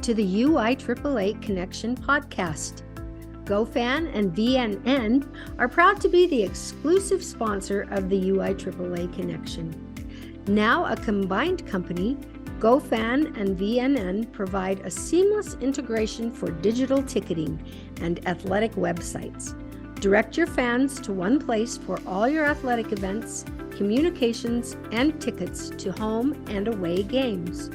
to the UIAAA Connection podcast. GoFan and VNN are proud to be the exclusive sponsor of the UIAAA Connection. Now a combined company, GoFan and VNN provide a seamless integration for digital ticketing and athletic websites. Direct your fans to one place for all your athletic events, communications, and tickets to home and away games.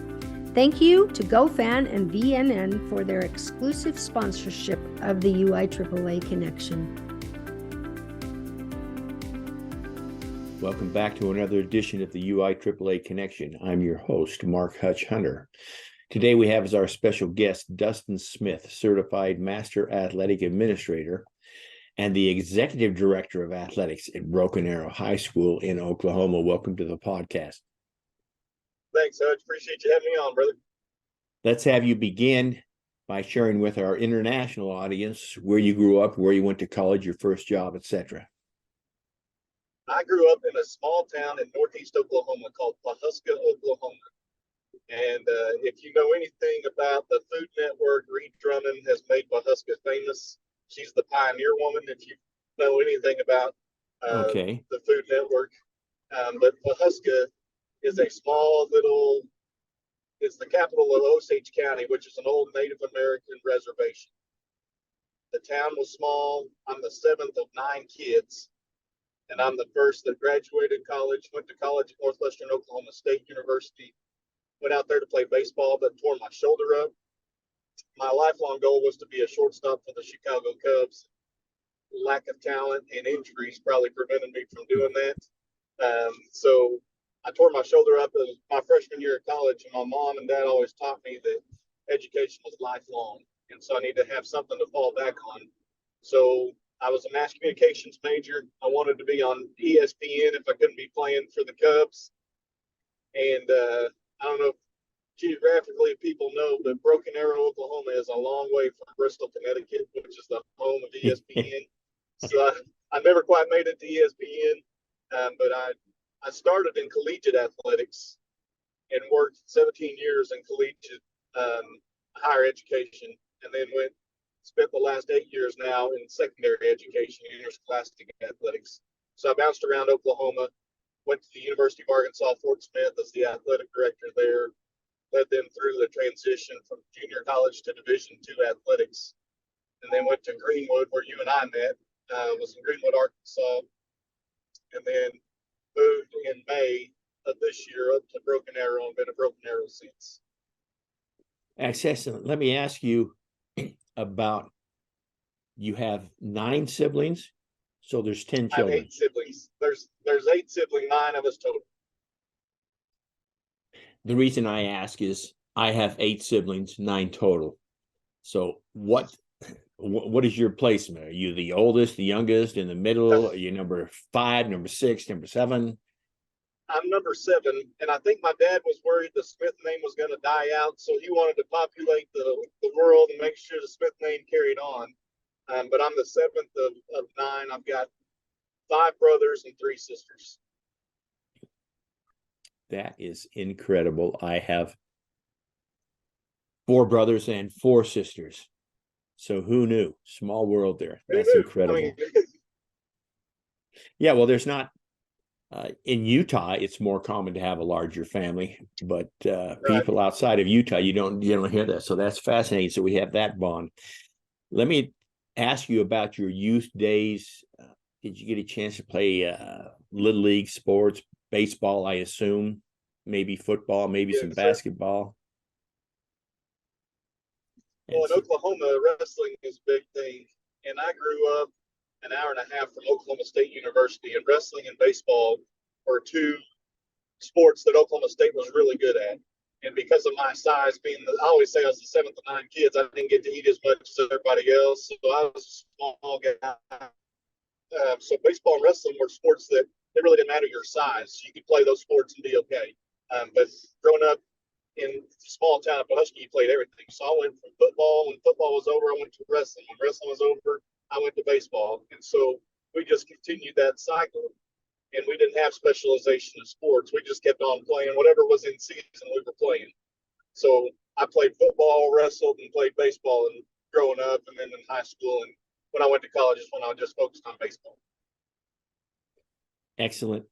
Thank you to GoFan and VNN for their exclusive sponsorship of the UIAAA Connection. Welcome back to another edition of the UIAAA Connection. I'm your host, Mark Hutch Hunter. Today we have as our special guest, Dustin Smith, Certified Master Athletic Administrator and the Executive Director of Athletics at Broken Arrow High School in Oklahoma. Welcome to the podcast. Thanks, Hutch. Appreciate you having me on, brother. Let's have you begin by sharing with our international audience where you grew up, where you went to college, your first job, etc. I grew up in a small town in northeast Oklahoma called Pawhuska, Oklahoma. And if you know anything about the Food Network, Reed Drummond has made Pawhuska famous. She's the pioneer woman, if you know anything about the Food Network. But Pawhuska is a small little, it's the capital of Osage County, which is an old Native American reservation. The town was small. I'm the seventh of 9 kids, and I'm the first that graduated college, went to college at Northwestern Oklahoma State University, went out there to play baseball, but tore my shoulder up. My lifelong goal was to be a shortstop for the Chicago Cubs. Lack of talent and injuries probably prevented me from doing that. So I tore my shoulder up in my freshman year of college, and my mom and dad always taught me that education was lifelong, and so I need to have something to fall back on. So I was a mass communications major. I wanted to be on ESPN if I couldn't be playing for the Cubs. And I don't know if geographically people know, but Broken Arrow, Oklahoma is a long way from Bristol, Connecticut, which is the home of ESPN. So I never quite made it to ESPN, but I started in collegiate athletics and worked 17 years in collegiate higher education, and then spent the last 8 years now in secondary education, interscholastic athletics. So I bounced around Oklahoma, went to the University of Arkansas, Fort Smith as the athletic director there, led them through the transition from junior college to Division II athletics, and then went to Greenwood, where you and I met, was in Greenwood, Arkansas, and then moved in May of this year up to Broken Arrow and been a Broken Arrow since. Excellent. Let me ask you about, you have 9 siblings, so there's 10 children. I have 8 siblings. There's 8 siblings, 9 of us total. The reason I ask is I have 8 siblings, 9 total. So what is your placement? Are you the oldest, the youngest, in the middle? Are you number 5, number 6, number 7? I'm number 7, and I think my dad was worried the Smith name was going to die out, so he wanted to populate the world and make sure the Smith name carried on. But I'm the 7th of 9. I've got 5 brothers and 3 sisters. That is incredible. I have 4 brothers and 4 sisters. So who knew? Small world there. That's incredible. Yeah, well, there's not in Utah, it's more common to have a larger family, but people outside of Utah, you don't hear that. So that's fascinating. So we have that bond. Let me ask you about your youth days. Did you get a chance to play little league sports, baseball, I assume, maybe football, maybe some basketball? Well, in Oklahoma, wrestling is a big thing, and I grew up an hour and a half from Oklahoma State University, and wrestling and baseball were 2 sports that Oklahoma State was really good at. And because of my size, I always say I was the 7th of 9 kids, I didn't get to eat as much as everybody else, so I was a small guy. So baseball and wrestling were sports that it really didn't matter your size. You could play those sports and be okay. But growing up in a small town of Pawhuska, you played everything. So I went from football. When football was over, I went to wrestling. When wrestling was over, I went to baseball. And so we just continued that cycle. And we didn't have specialization in sports. We just kept on playing. Whatever was in season, we were playing. So I played football, wrestled, and played baseball and growing up, and then in high school. And when I went to college is when I just focused on baseball. Excellent.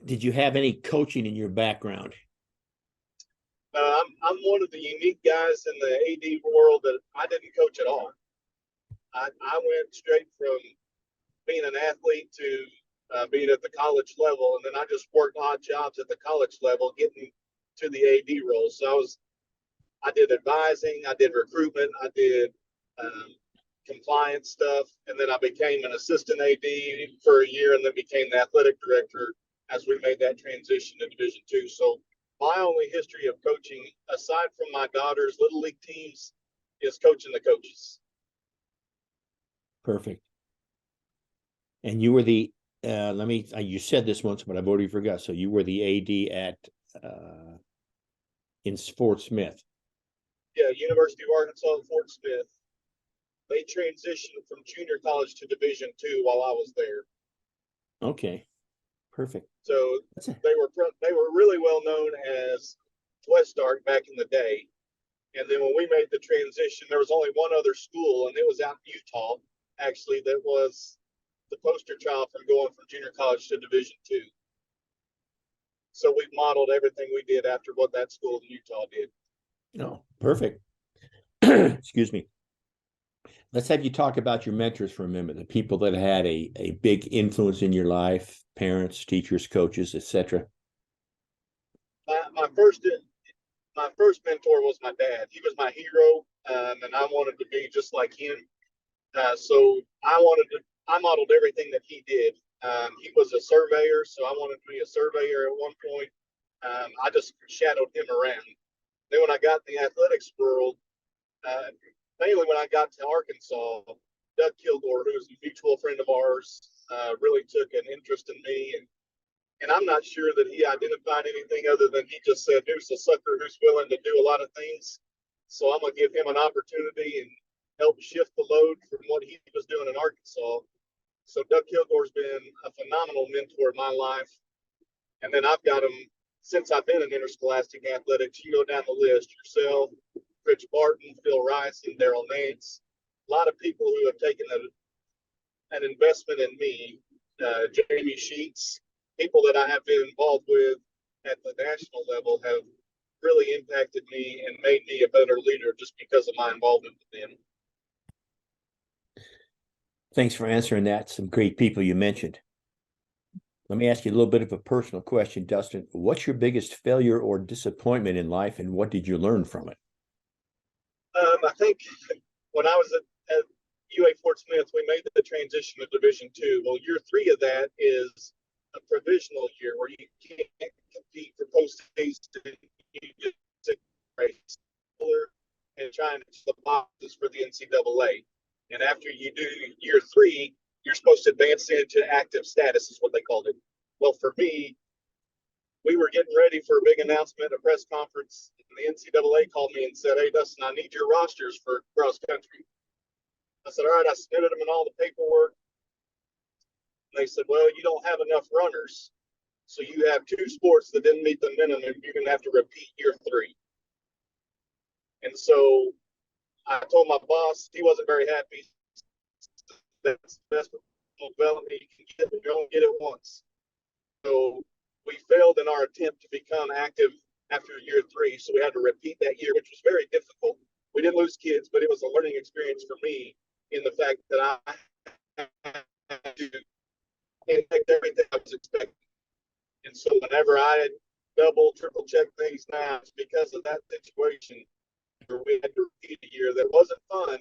Did you have any coaching in your background? I'm one of the unique guys in the AD world that I didn't coach at all. I went straight from being an athlete to being at the college level, and then I just worked odd jobs at the college level, getting to the AD role. So I did advising, I did recruitment, I did compliance stuff, and then I became an assistant AD for a year, and then became the athletic director as we made that transition to Division II. So my only history of coaching, aside from my daughter's little league teams, is coaching the coaches. Perfect. And you were the you said this once, but I've already forgot. So you were the AD at in Fort Smith. Yeah, University of Arkansas at Fort Smith. They transitioned from junior college to Division II while I was there. Okay, perfect. So they were really well known as West Ark back in the day. And then when we made the transition, there was only one other school, and it was out in Utah, actually, that was the poster child from going from junior college to Division II. So we modeled everything we did after what that school in Utah did. Oh, perfect. Excuse me. Let's have you talk about your mentors for a minute, the people that had a big influence in your life, parents, teachers, coaches, etc. My first mentor was my dad. He was my hero, and I wanted to be just like him. So I modeled everything that he did. He was a surveyor, so I wanted to be a surveyor at one point. I just shadowed him around. Then when I got in the athletics world, mainly when I got to Arkansas, Doug Kilgore, who was a mutual friend of ours, really took an interest in me. And I'm not sure that he identified anything other than he just said, here's a sucker who's willing to do a lot of things. So I'm going to give him an opportunity and help shift the load from what he was doing in Arkansas. So Doug Kilgore's been a phenomenal mentor in my life. And then I've got him since I've been in interscholastic athletics. You go down the list, yourself, Rich Barton, Phil Rice, and Daryl Nance. A lot of people who have taken an investment in me, Jamie Sheets, people that I have been involved with at the national level have really impacted me and made me a better leader just because of my involvement with them. Thanks for answering that. Some great people you mentioned. Let me ask you a little bit of a personal question, Dustin. What's your biggest failure or disappointment in life, and what did you learn from it? I think when I was at UA Fort Smith, we made the transition to Division II. Well, year 3 of that is a provisional year where you can't compete for postseason. You just race and trying to the boxes for the NCAA. And after you do year 3, you're supposed to advance into active status, is what they called it. Well, for me, we were getting ready for a big announcement, a press conference, and the NCAA called me and said, hey, Dustin, I need your rosters for cross country. I said, all right, I submitted them in all the paperwork. And they said, well, you don't have enough runners. So you have 2 sports that didn't meet the minimum. You're going to have to repeat year 3. And so I told my boss, he wasn't very happy. That's the best development you can get, but you only get it once. So we failed in our attempt to become active after year 3. So we had to repeat that year, which was very difficult. We didn't lose kids, but it was a learning experience for me in the fact that I had to impact everything I was expecting. And so whenever I double, triple check things now, it's because of that situation where we had to repeat a year that wasn't fun.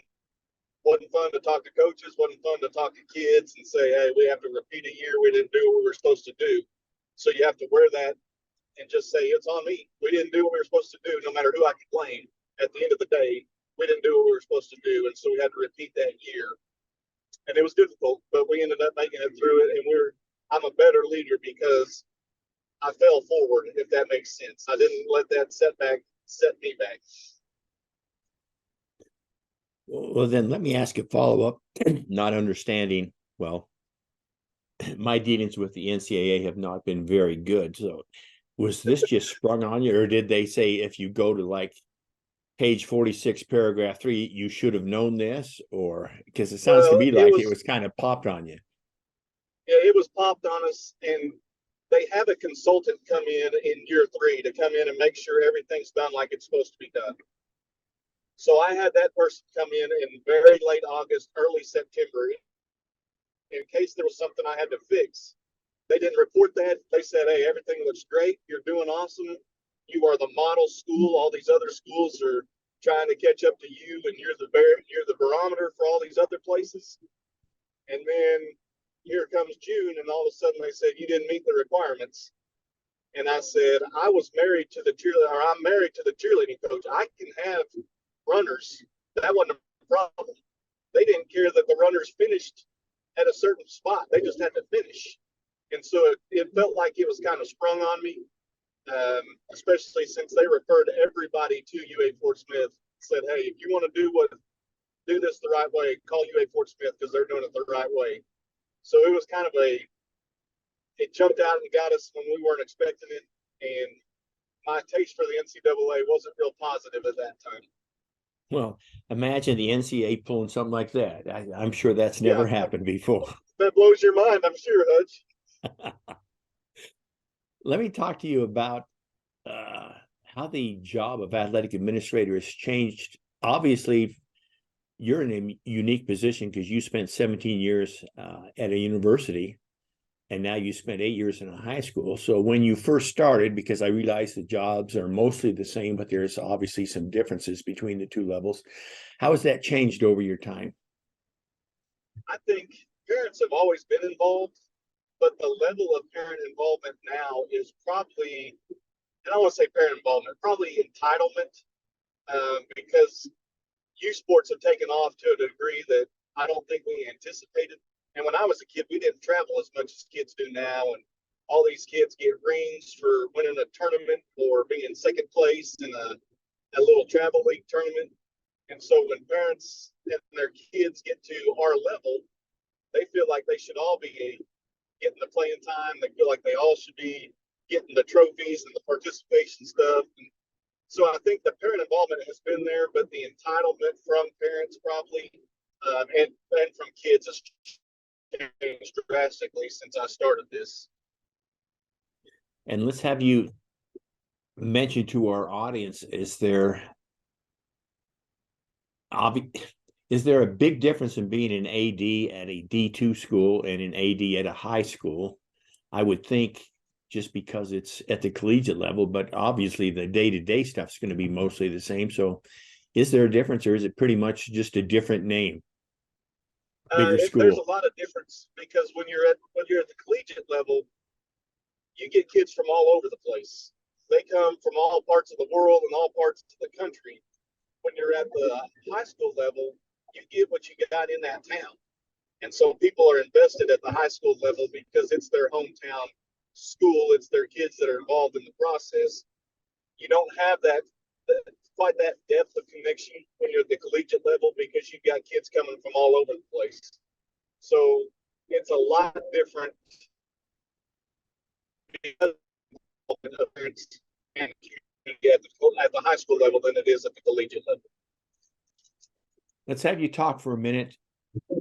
Wasn't fun to talk to coaches, wasn't fun to talk to kids and say, hey, we have to repeat a year. We didn't do what we were supposed to do. So you have to wear that and just say, it's on me. We didn't do what we were supposed to do, no matter who I could blame. At the end of the day, we didn't do what we were supposed to do. And so we had to repeat that year. And it was difficult, but we ended up making it through it. And I'm a better leader because I fell forward, if that makes sense. I didn't let that setback set me back. Well, then let me ask a follow-up. Not understanding, well, my dealings with the NCAA have not been very good. So Was this just sprung on you, or did they say if you go to like page 46, paragraph 3, you should have known this? Or because it sounds to Well, me like it was kind of popped on you. yeah, it was popped on us, and they have a consultant come in year 3 to come in and make sure everything's done like it's supposed to be done. So I had that person come in very late August, early September, in case there was something I had to fix. They didn't report that. They said, hey, everything looks great. You're doing awesome. You are the model school. All these other schools are trying to catch up to you, and you're the barometer for all these other places. And then here comes June, and all of a sudden they said you didn't meet the requirements. And I said, I was married to the cheerleader, or I'm married to the cheerleading coach. I can have runners. That wasn't a problem. They didn't care that the runners finished at a certain spot. They just had to finish. And so it felt like it was kind of sprung on me, especially since they referred everybody to UA Fort Smith. Said, hey, if you want to do this the right way, call UA Fort Smith because they're doing it the right way. So it was kind of it jumped out and got us when we weren't expecting it. And my taste for the NCAA wasn't real positive at that time. Well, imagine the NCAA pulling something like that. I'm sure that's never happened before. That blows your mind, I'm sure, Hutch. Let me talk to you about how the job of athletic administrator has changed. Obviously, you're in a unique position because you spent 17 years at a university, and now you spent 8 years in a high school. So when you first started, because I realize the jobs are mostly the same, but there's obviously some differences between the two levels. How has that changed over your time? I think parents have always been involved, but the level of parent involvement now is probably, I don't want to say parent involvement, probably entitlement, because youth sports have taken off to a degree that I don't think we anticipated. And when I was a kid, we didn't travel as much as kids do now. And all these kids get rings for winning a tournament or being second place in a little travel league tournament. And so when parents and their kids get to our level, they feel like they should all be getting the playing time. They feel like they all should be getting the trophies and the participation stuff. And so I think the parent involvement has been there, but the entitlement from parents probably and from kids has changed drastically since I started this. And let's have you mention to our audience, is there a big difference in being an AD at a D2 school and an AD at a high school? I would think just because it's at the collegiate level, but obviously the day-to-day stuff is going to be mostly the same. So is there a difference, or is it pretty much just a different name? Bigger school. There's a lot of difference because when you're at the collegiate level, you get kids from all over the place. They come from all parts of the world and all parts of the country. When you're at the high school level, you get what you got in that town. And so people are invested at the high school level because it's their hometown school. It's their kids that are involved in the process. You don't have quite that depth of connection when you're at the collegiate level because you've got kids coming from all over the place. So it's a lot different because of parents and at the high school level than it is at the collegiate level. Let's have you talk for a minute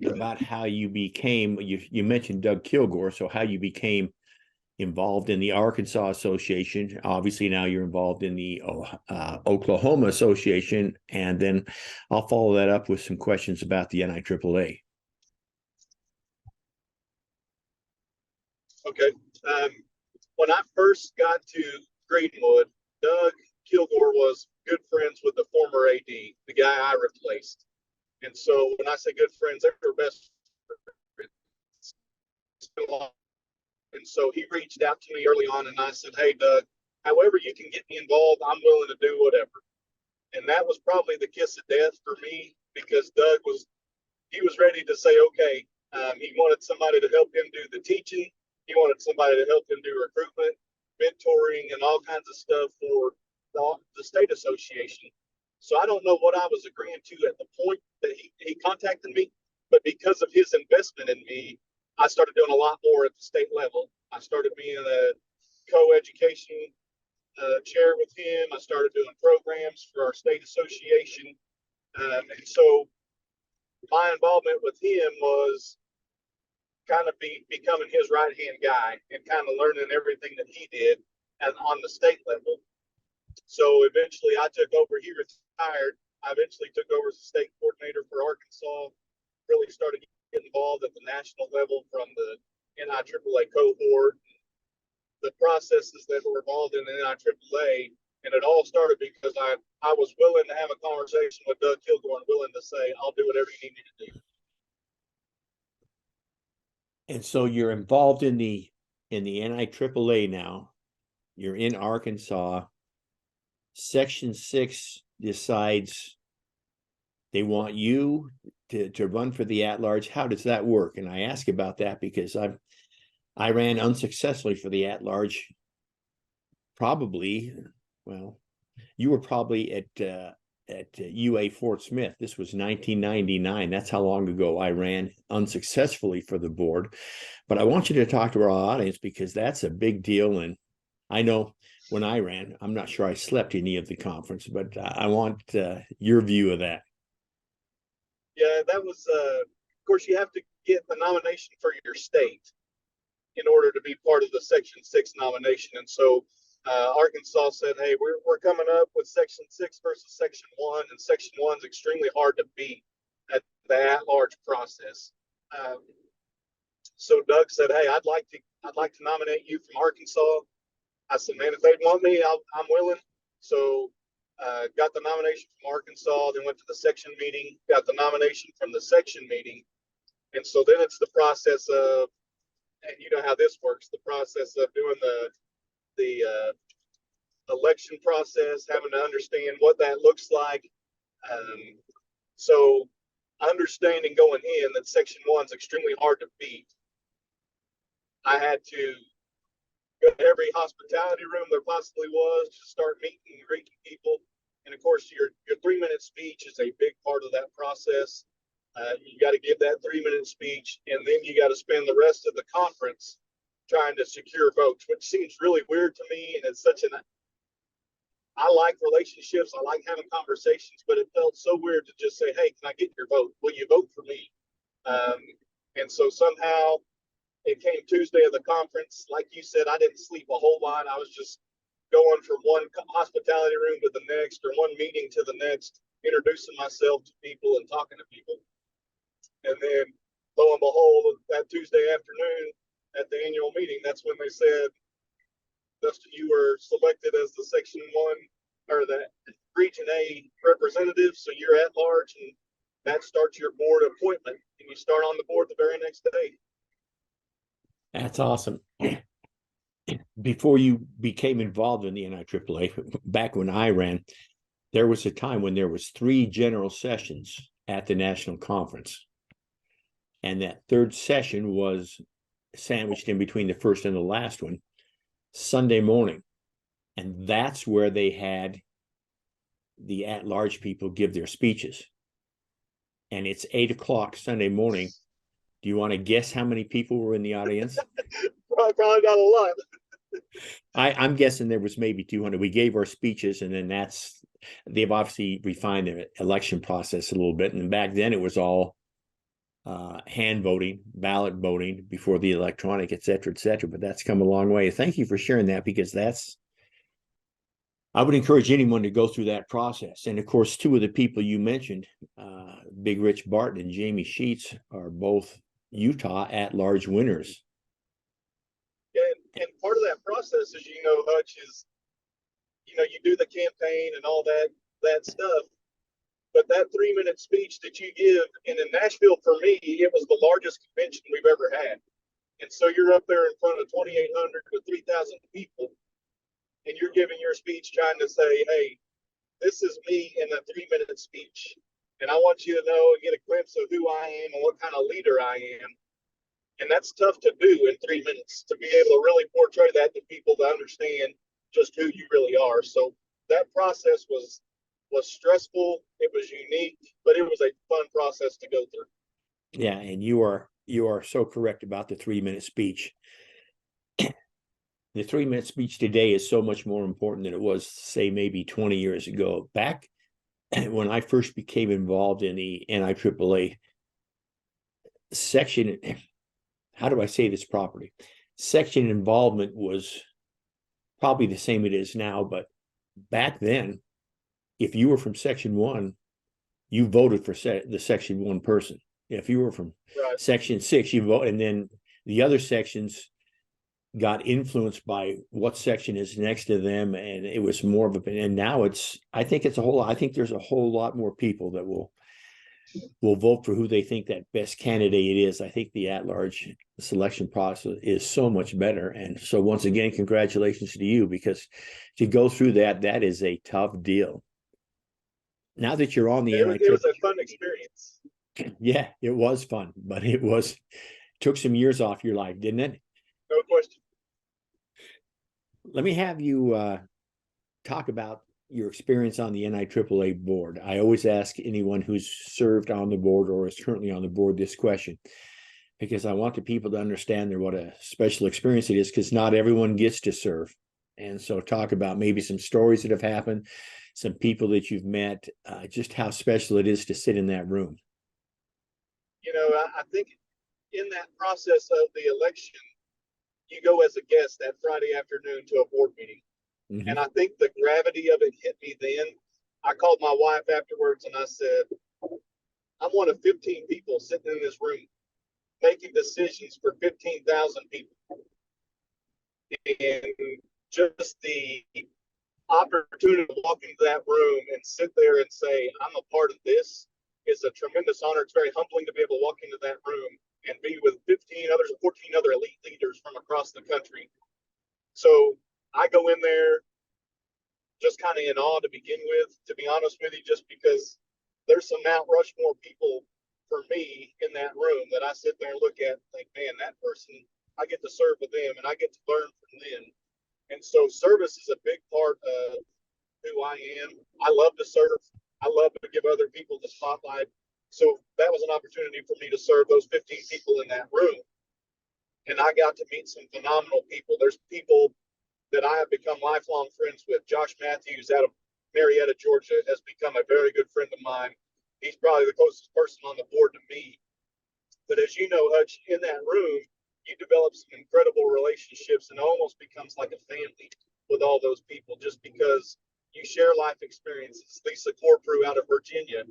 about how you became, you mentioned Doug Kilgore, so how you became involved in the Arkansas Association. Obviously now you're involved in the Oklahoma Association, and then I'll follow that up with some questions about the NIAAA. Okay. When I first got to Greenwood, Doug Kilgore was good friends with the former AD, the guy I replaced. And so when I say good friends, they were best friends. And so he reached out to me early on, and I said, hey, Doug, however you can get me involved, I'm willing to do whatever. And that was probably the kiss of death for me because Doug was ready to say, okay, he wanted somebody to help him do the teaching. He wanted somebody to help him do recruitment, mentoring, and all kinds of stuff for the state association. So I don't know what I was agreeing to at the point that he contacted me, but because of his investment in me, I started doing a lot more at the state level. I started being a co-education chair with him. I started doing programs for our state association. And so my involvement with him was kind of becoming his right-hand guy and kind of learning everything that he did and on the state level. So eventually I took over. He retired. I eventually took over as the state coordinator for Arkansas, really started getting involved at the national level from the NIAAA cohort, the processes that were involved in the NIAAA. And it all started because I was willing to have a conversation with Doug Kilgore and willing to say, I'll do whatever you need me to do. And so you're involved in the NIAAA now. You're in Arkansas. Section 6 decides they want you to run for the at-large. How does that work? And I ask about that because I ran unsuccessfully for the at-large. Probably, well, you were probably at UA Fort Smith. This was 1999. That's how long ago I ran unsuccessfully for the board. But I want you to talk to our audience because that's a big deal. And I know when I ran, I'm not sure I slept any of the conference, but I want your view of that. Yeah, that was, of course, you have to get the nomination for your state in order to be part of the Section 6 nomination. And so Arkansas said, hey, we're coming up with Section 6 versus Section 1, and Section 1 is extremely hard to beat at the at-large process. So Doug said, hey, I'd like to nominate you from Arkansas. I said, man, if they want me, I'm willing. So got the nomination from Arkansas, then went to the section meeting, got the nomination from the section meeting. And so then it's the process of, and you know how this works, the process of doing the election process, having to understand what that looks like. So understanding going in that Section 1 is extremely hard to beat, I had to go to every hospitality room there possibly was to start meeting and greeting people. And of course, your 3-minute speech is a big part of that process. You got to give that 3-minute speech, and then you got to spend the rest of the conference trying to secure votes, which seems really weird to me. And it's I like relationships. I like having conversations, but it felt so weird to just say, hey, can I get your vote? Will you vote for me? And so somehow it came Tuesday of the conference. Like you said, I didn't sleep a whole lot. I was just going from one hospitality room to the next or one meeting to the next, introducing myself to people and talking to people. And then lo and behold, that Tuesday afternoon at the annual meeting, that's when they said, Dustin, you were selected as the Section 1 or the Region A representative. So you're at large, and that starts your board appointment, and you start on the board the very next day. That's awesome. Before you became involved in the NIAAA, back when I ran, there was a time when there was 3 general sessions at the national conference. And that third session was sandwiched in between the first and the last one, Sunday morning. And that's where they had the at-large people give their speeches. And it's 8 o'clock Sunday morning. Do you want to guess how many people were in the audience? Probably not a lot. I'm guessing there was maybe 200. We gave our speeches, and then they've obviously refined the election process a little bit. And back then it was all hand voting, ballot voting before the electronic, et cetera, but that's come a long way. Thank you for sharing that, because I would encourage anyone to go through that process. And of course, 2 of the people you mentioned, Big Rich Barton and Jamie Sheets, are both Utah at-large winners. And part of that process, as you know, Hutch, is, you do the campaign and all that stuff. But that 3-minute speech that you give, and in Nashville, for me, it was the largest convention we've ever had. And so you're up there in front of 2,800 to 3,000 people, and you're giving your speech trying to say, hey, this is me in a 3-minute speech. And I want you to know and get a glimpse of who I am and what kind of leader I am. And that's tough to do in 3 minutes, to be able to really portray that to people to understand just who you really are. So that process was stressful. It was unique, but it was a fun process to go through. Yeah, and you are so correct about the 3-minute speech. The 3-minute speech today is so much more important than it was, say, maybe 20 years ago. Back when I first became involved in the NIAAA section, how do I say this properly? Section involvement was probably the same it is now, but back then, if you were from section 1, you voted for the section 1 person. If you were from section 6, you vote, and then the other sections got influenced by what section is next to them, and it was more of a. And now I think there's a whole lot more people that will vote for who they think that best candidate is. I think the at-large selection process is so much better. And so once again, congratulations to you, because to go through that is a tough deal. Now that you're on the NIAAA, it was a fun experience. Yeah, it was fun, but took some years off your life, didn't it? No question. Let me have you talk about your experience on the NIAAA board. I always ask anyone who's served on the board or is currently on the board this question, because I want the people to understand what a special experience it is, because not everyone gets to serve. And so talk about maybe some stories that have happened, some people that you've met, just how special it is to sit in that room. You know, I think in that process of the election, you go as a guest that Friday afternoon to a board meeting. Mm-hmm. And I think the gravity of it hit me then. I called my wife afterwards and I said, I'm one of 15 people sitting in this room making decisions for 15,000 people. And just the opportunity to walk into that room and sit there and say, I'm a part of this, is a tremendous honor. It's very humbling to be able to walk into that room and be with 15 others, 14 other elite leaders from across the country. So I go in there just kind of in awe to begin with, to be honest with you, just because there's some Mount Rushmore people for me in that room that I sit there and look at and think, man, that person, I get to serve with them and I get to learn from them. And so service is a big part of who I am. I love to serve. I love to give other people the spotlight. So that was an opportunity for me to serve those 15 people in that room. And I got to meet some phenomenal people. There's people that I have become lifelong friends with. Josh Matthews out of Marietta, Georgia, has become a very good friend of mine. He's probably the closest person on the board to me. But as you know, Hutch, in that room, you develop some incredible relationships, and it almost becomes like a family with all those people, just because you share life experiences. Lisa Corprew out of Virginia,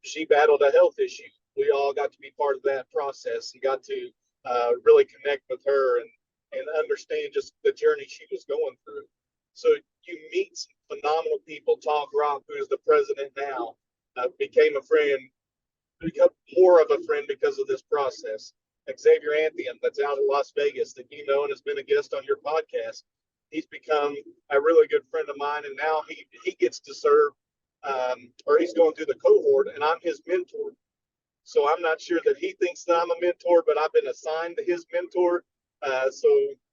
she battled a health issue. We all got to be part of that process and got to really connect with her and understand just the journey she was going through. So you meet some phenomenal people. Tom Groff, who is the president now, became a friend, become more of a friend because of this process. Xavier Anthian, that's out of Las Vegas, that you know and has been a guest on your podcast. He's become a really good friend of mine, and now he gets to serve, or he's going through the cohort, and I'm his mentor. So I'm not sure that he thinks that I'm a mentor, but I've been assigned to his mentor. So,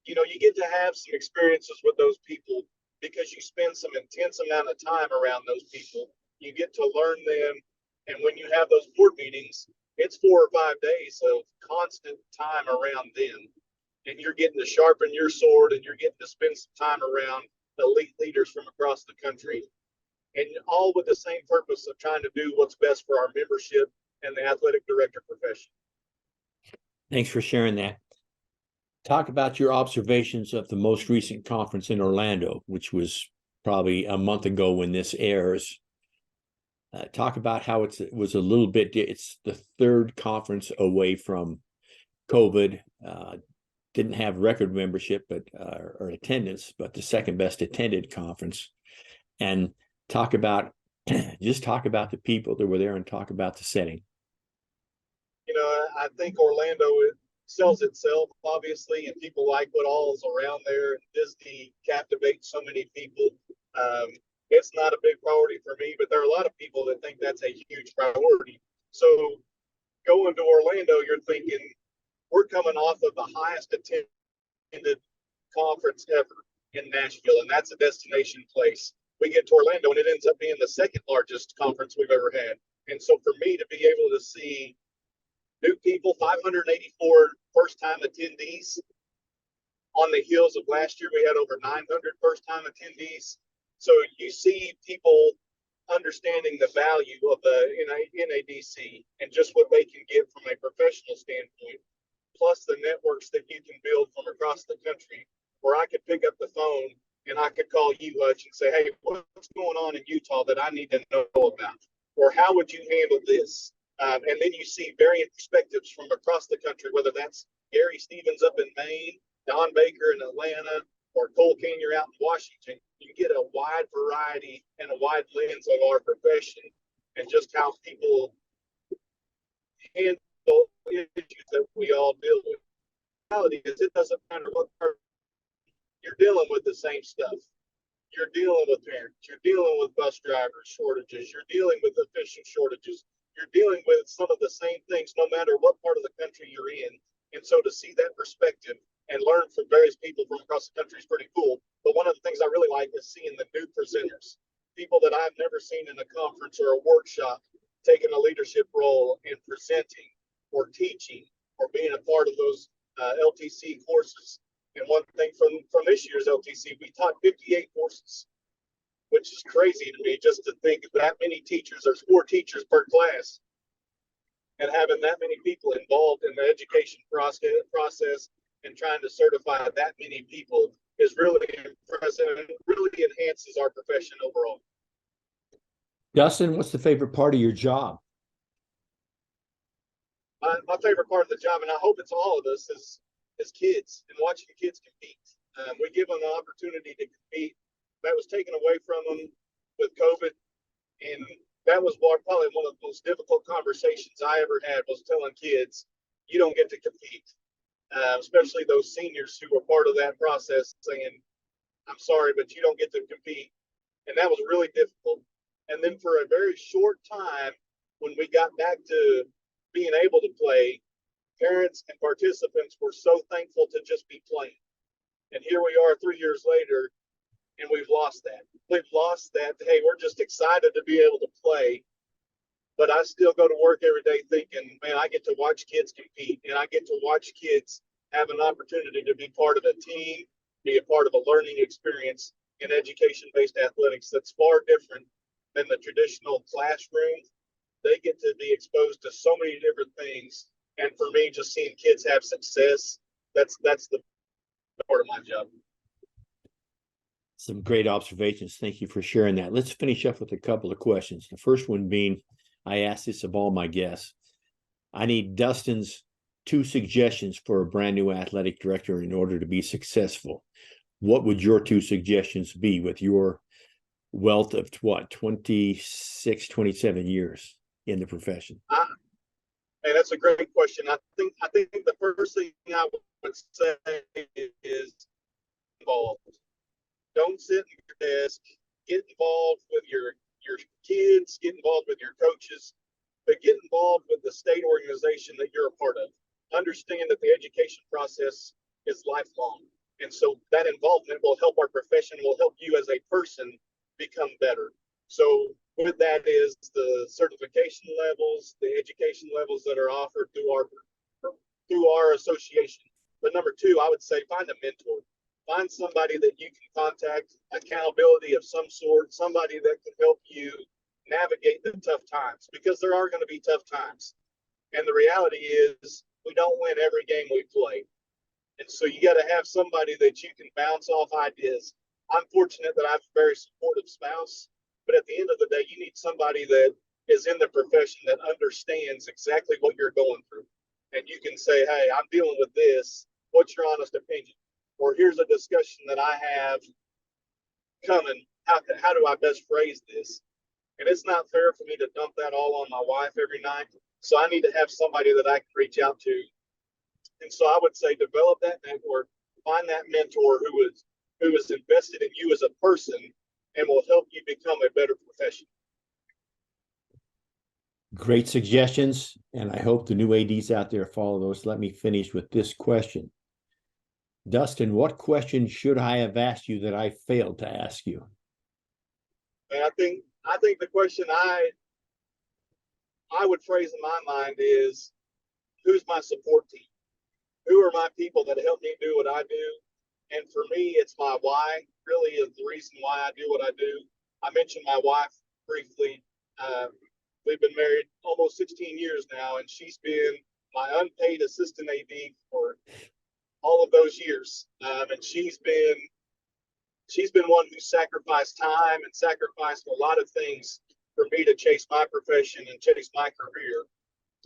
you know, you get to have some experiences with those people because you spend some intense amount of time around those people. You get to learn them. And when you have those board meetings, it's 4 or 5 days of constant time around them. And you're getting to sharpen your sword, and you're getting to spend some time around elite leaders from across the country. And all with the same purpose of trying to do what's best for our membership and the athletic director profession. Thanks for sharing that. Talk about your observations of the most recent conference in Orlando, which was probably a month ago when this airs. Talk about how it was a little bit, it's the third conference away from COVID. Didn't have record membership or attendance, but the second best attended conference. And talk about the people that were there and talk about the setting. You know, I think Orlando, it sells itself, obviously, and people like what all is around there. And Disney captivates so many people. It's not a big priority for me, but there are a lot of people that think that's a huge priority. So going to Orlando, you're thinking, we're coming off of the highest attended conference ever in Nashville, and that's a destination place. We get to Orlando, and it ends up being the second largest conference we've ever had. And so for me to be able to see new people, 584 first-time attendees, on the heels of last year, we had over 900 first-time attendees. So you see people understanding the value of the NADC and just what they can get from a professional standpoint, plus the networks that you can build from across the country, where I could pick up the phone and I could call you, Hutch, and say, hey, what's going on in Utah that I need to know about? Or how would you handle this? And then you see varying perspectives from across the country, whether that's Gary Stevens up in Maine, Don Baker in Atlanta, or Cole Kanier out in Washington. You get a wide variety and a wide lens of our profession and just how people handle issues that we all deal with. The reality is, it doesn't matter what part you're dealing with, the same stuff. You're dealing with parents, you're dealing with bus driver shortages, you're dealing with official shortages, you're dealing with some of the same things no matter what part of the country you're in. And so to see that perspective and learn from various people from across the country is pretty cool. But one of the things I really like is seeing the new presenters, people that I've never seen in a conference or a workshop taking a leadership role and presenting or teaching or being a part of those LTC courses. And one thing from this year's LTC, we taught 58 courses, which is crazy to me just to think of that many teachers. There's 4 teachers per class. And having that many people involved in the education process and trying to certify that many people is really impressive and really enhances our profession overall. Dustin, what's the favorite part of your job? My favorite part of the job, and I hope it's all of us, is kids and watching kids compete. We give them the opportunity to compete. That was taken away from them with COVID, and that was probably one of the most difficult conversations I ever had, was telling kids, you don't get to compete, especially those seniors who were part of that process, saying, I'm sorry, but you don't get to compete. And that was really difficult. And then for a very short time, when we got back to being able to play, parents and participants were so thankful to just be playing. And here we are 3 years later, and we've lost that. We've lost that. Hey, we're just excited to be able to play. But I still go to work every day thinking, man, I get to watch kids compete, and I get to watch kids have an opportunity to be part of a team, be a part of a learning experience in education-based athletics that's far different than the traditional classroom. They get to be exposed to so many different things. And for me, just seeing kids have success, that's the part of my job. Some great observations. Thank you for sharing that. Let's finish up with a couple of questions. The first one being, I asked this of all my guests. I need Dustin's 2 suggestions for a brand new athletic director in order to be successful. What would your 2 suggestions be with your wealth of 26, 27 years in the profession? Hey, that's a great question. I think the first thing I would say is involved. Don't sit in your desk. Get involved with your kids. Get involved with your coaches. But get involved with the state organization that you're a part of. Understand that the education process is lifelong. And so that involvement will help our profession, will help you as a person become better. So with that is the certification levels, the education levels that are offered through our association. But number 2, I would say find a mentor. Find somebody that you can contact, accountability of some sort, somebody that can help you navigate the tough times, because there are going to be tough times. And the reality is we don't win every game we play. And so you got to have somebody that you can bounce off ideas. I'm fortunate that I have a very supportive spouse, but at the end of the day, you need somebody that is in the profession that understands exactly what you're going through. And you can say, hey, I'm dealing with this. What's your honest opinion? Or here's a discussion that I have coming. How do I best phrase this? And it's not fair for me to dump that all on my wife every night. So I need to have somebody that I can reach out to. And so I would say develop that network, find that mentor who is invested in you as a person and will help you become a better professional. Great suggestions, and I hope the new ADs out there follow those. Let me finish with this question. Dustin, what question should I have asked you that I failed to ask you? And I think the question I would phrase in my mind is, who's my support team? Who are my people that help me do what I do? And for me, it's my why really is the reason why I do what I do. I mentioned my wife briefly. We've been married almost 16 years now, and she's been my unpaid assistant AD for all of those years. And she's been one who sacrificed time and sacrificed a lot of things for me to chase my profession and chase my career.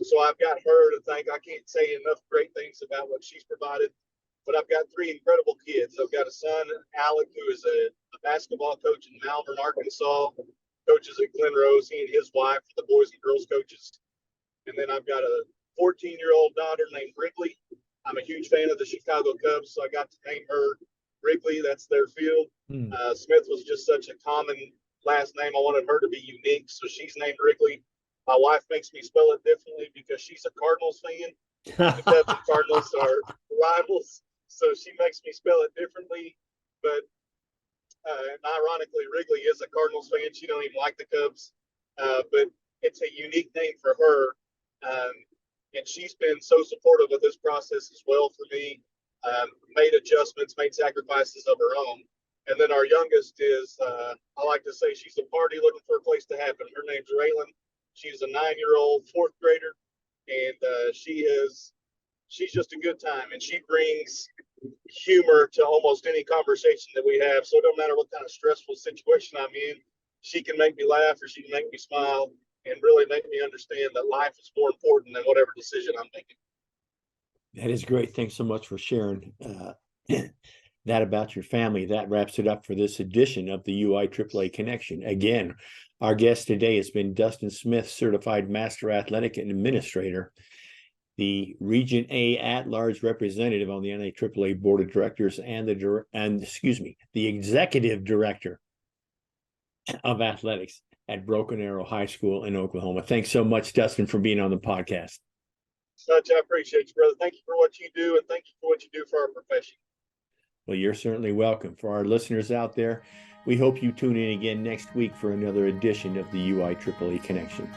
So I've got her to thank. I can't say enough great things about what she's provided. But I've got 3 incredible kids. I've got a son, Alec, who is a basketball coach in Malvern, Arkansas, coaches at Glen Rose. He and his wife are the boys and girls coaches. And then I've got a 14-year-old daughter named Wrigley. I'm a huge fan of the Chicago Cubs, so I got to name her Wrigley. That's their field. Smith was just such a common last name. I wanted her to be unique, so she's named Wrigley. My wife makes me spell it differently because she's a Cardinals fan. The Cubs and Cardinals are rivals. So she makes me spell it differently, but ironically, Wrigley is a Cardinals fan. She don't even like the Cubs, but it's a unique name for her, and she's been so supportive of this process as well for me. Made adjustments, made sacrifices of her own, and then our youngest is, I like to say, she's a party looking for a place to happen. Her name's Raylan. She's a 9-year-old 4th grader, and she's just a good time, and she brings humor to almost any conversation that we have. So it don't matter what kind of stressful situation I'm in, she can make me laugh or she can make me smile and really make me understand that life is more important than whatever decision I'm making. That is great. Thanks so much for sharing that about your family. That wraps it up for this edition of the UIAAA Connection. Again, our guest today has been Dustin Smith, Certified Master Athletic Administrator, the Region A at-large representative on the NIAAA Board of Directors, and the Executive Director of Athletics at Broken Arrow High School in Oklahoma. Thanks so much, Dustin, for being on the podcast. Such, I appreciate you, brother. Thank you for what you do, and thank you for what you do for our profession. Well, you're certainly welcome. For our listeners out there, we hope you tune in again next week for another edition of the UIAAA Connection.